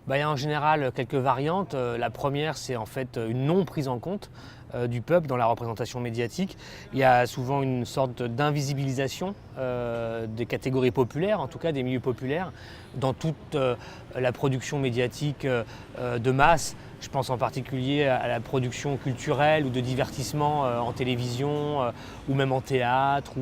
Il y a en général quelques variantes. La première, c'est en fait une non prise en compte du peuple dans la représentation médiatique. Il y a souvent une sorte d'invisibilisation des catégories populaires, en tout cas des milieux populaires, dans toute la production médiatique de masse. Je pense en particulier à la production culturelle ou de divertissement en télévision ou même en théâtre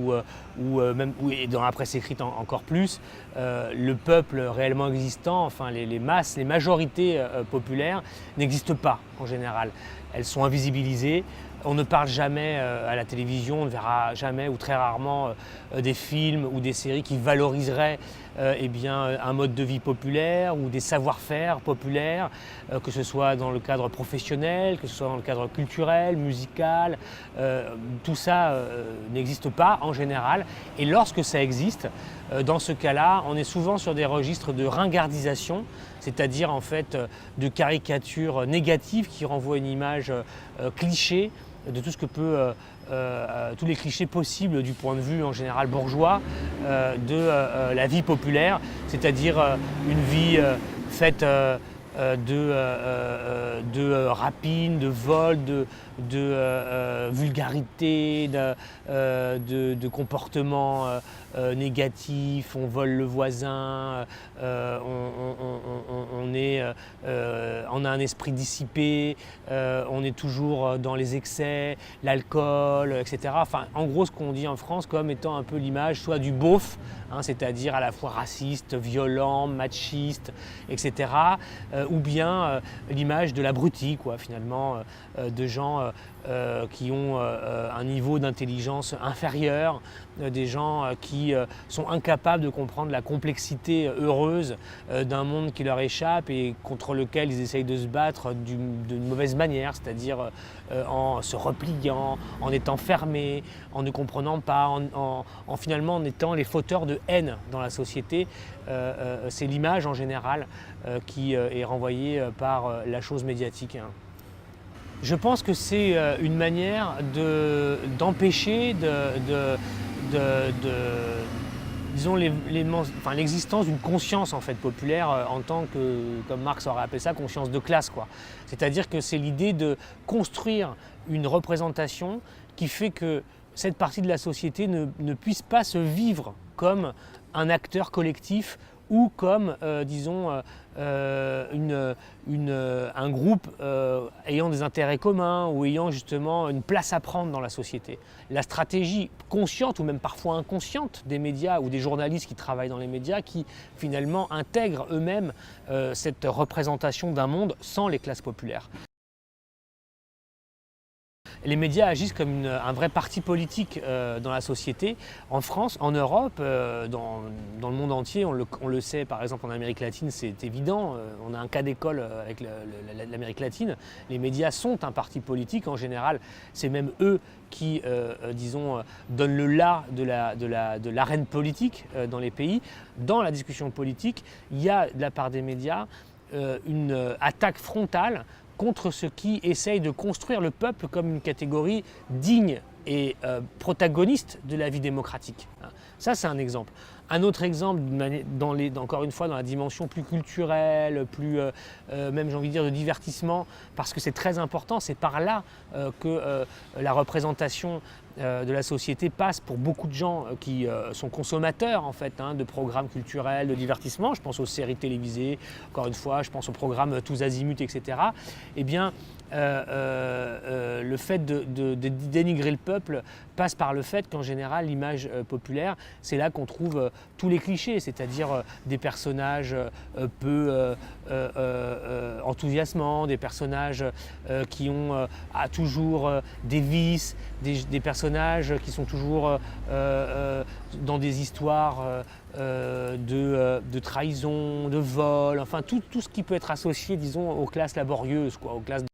et dans la presse écrite encore plus. Le peuple réellement existant, enfin les masses, les majorités populaires n'existent pas en général. Elles sont invisibilisées. On ne parle jamais à la télévision, on ne verra jamais ou très rarement des films ou des séries qui valoriseraient un mode de vie populaire ou des savoir-faire populaires, que ce soit dans le cadre professionnel, que ce soit dans le cadre culturel, musical. Tout ça n'existe pas en général. Et lorsque ça existe, dans ce cas-là, on est souvent sur des registres de ringardisation, c'est-à-dire en fait de caricatures négatives qui renvoient une image cliché de tout ce que peut, tous les clichés possibles du point de vue en général bourgeois de la vie populaire, c'est-à-dire une vie faite de rapines, de vols, de vulgarité, de comportements négatifs. On vole le voisin, on a un esprit dissipé, on est toujours dans les excès, l'alcool, etc. Enfin, en gros, ce qu'on dit en France comme étant un peu l'image soit du beauf, c'est-à-dire à la fois raciste, violent, machiste, etc. Ou bien l'image de l'abruti, finalement, de gens qui ont un niveau d'intelligence inférieur, des gens qui sont incapables de comprendre la complexité heureuse d'un monde qui leur échappe et contre lequel ils essayent de se battre d'une mauvaise manière, c'est-à-dire en se repliant, en étant fermés, en ne comprenant pas, finalement en étant les fauteurs de haine dans la société. C'est l'image en général qui est renvoyée par la chose médiatique. Je pense que c'est une manière d'empêcher disons l'existence d'une conscience en fait populaire en tant que, comme Marx aurait appelé ça, conscience de classe, quoi. C'est-à-dire que c'est l'idée de construire une représentation qui fait que cette partie de la société ne puisse pas se vivre comme un acteur collectif ou comme, un groupe ayant des intérêts communs ou ayant justement une place à prendre dans la société. La stratégie consciente ou même parfois inconsciente des médias ou des journalistes qui travaillent dans les médias qui finalement intègrent eux-mêmes cette représentation d'un monde sans les classes populaires. Les médias agissent comme un vrai parti politique dans la société. En France, en Europe, dans le monde entier, on le sait par exemple en Amérique latine, c'est évident. On a un cas d'école avec l'Amérique latine. Les médias sont un parti politique en général. C'est même eux qui, donnent le là de l'arène politique dans les pays. Dans la discussion politique, il y a de la part des médias une attaque frontale contre ceux qui essayent de construire le peuple comme une catégorie digne et protagoniste de la vie démocratique. Ça, c'est un exemple. Un autre exemple, encore une fois, dans la dimension plus culturelle, plus même j'ai envie de dire de divertissement, parce que c'est très important, c'est par là que la représentation de la société passe pour beaucoup de gens qui sont consommateurs en fait, de programmes culturels, de divertissement. Je pense aux séries télévisées, encore une fois, je pense aux programmes tous azimuts, etc. Eh bien, le fait de dénigrer le peuple passe par le fait qu'en général, l'image populaire, c'est là qu'on trouve tous les clichés, c'est-à-dire des personnages peu enthousiasmants, des personnages qui ont toujours des vices, des personnages qui sont toujours dans des histoires de trahison, de vol, enfin tout ce qui peut être associé, disons, aux classes laborieuses, aux classes.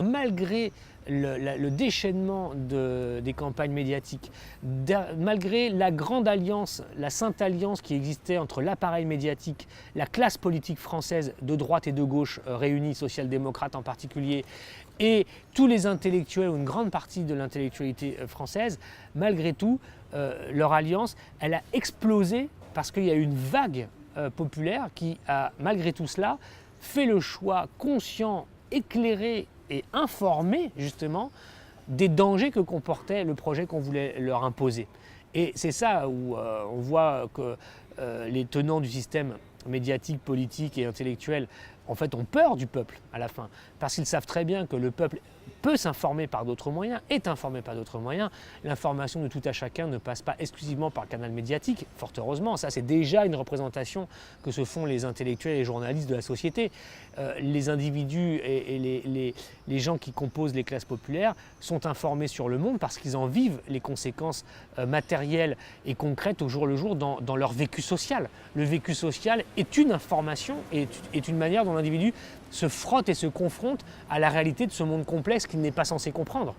Malgré le déchaînement des campagnes médiatiques, malgré la grande alliance, la sainte alliance qui existait entre l'appareil médiatique, la classe politique française de droite et de gauche réunie, social-démocrate en particulier, et tous les intellectuels ou une grande partie de l'intellectualité française, malgré tout, leur alliance, elle a explosé parce qu'il y a eu une vague populaire qui a, malgré tout cela, fait le choix conscient, éclairé et informé, justement, des dangers que comportait le projet qu'on voulait leur imposer. Et c'est ça où on voit que les tenants du système médiatique, politique et intellectuel, en fait, ont peur du peuple à la fin, parce qu'ils savent très bien que le peuple peut s'informer par d'autres moyens, est informé par d'autres moyens. L'information de tout à chacun ne passe pas exclusivement par le canal médiatique, fort heureusement. Ça, c'est déjà une représentation que se font les intellectuels et les journalistes de la société. Les individus et les gens qui composent les classes populaires sont informés sur le monde parce qu'ils en vivent les conséquences matérielles et concrètes au jour le jour dans leur vécu social. Le vécu social est une information, est une manière dont l'individu se frotte et se confronte à la réalité de ce monde complexe qu'il n'est pas censé comprendre.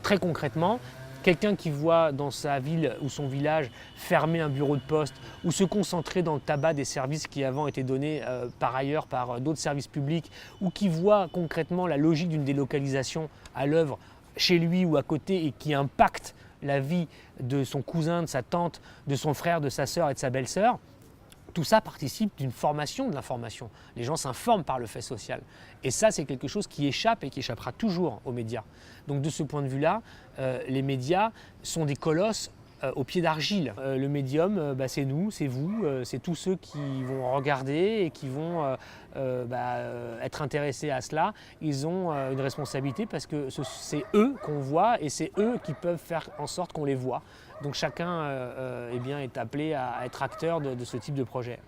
Très concrètement, quelqu'un qui voit dans sa ville ou son village fermer un bureau de poste ou se concentrer dans le tabac des services qui avant étaient donnés par ailleurs par d'autres services publics, ou qui voit concrètement la logique d'une délocalisation à l'œuvre chez lui ou à côté et qui impacte la vie de son cousin, de sa tante, de son frère, de sa sœur et de sa belle-sœur, tout ça participe d'une formation de l'information. Les gens s'informent par le fait social. Et ça, c'est quelque chose qui échappe et qui échappera toujours aux médias. Donc de ce point de vue-là, les médias sont des colosses au pied d'argile. Le médium, c'est nous, c'est vous, c'est tous ceux qui vont regarder et qui vont être intéressés à cela. Ils ont une responsabilité parce que c'est eux qu'on voit et c'est eux qui peuvent faire en sorte qu'on les voit. Donc chacun est appelé à être acteur de ce type de projet.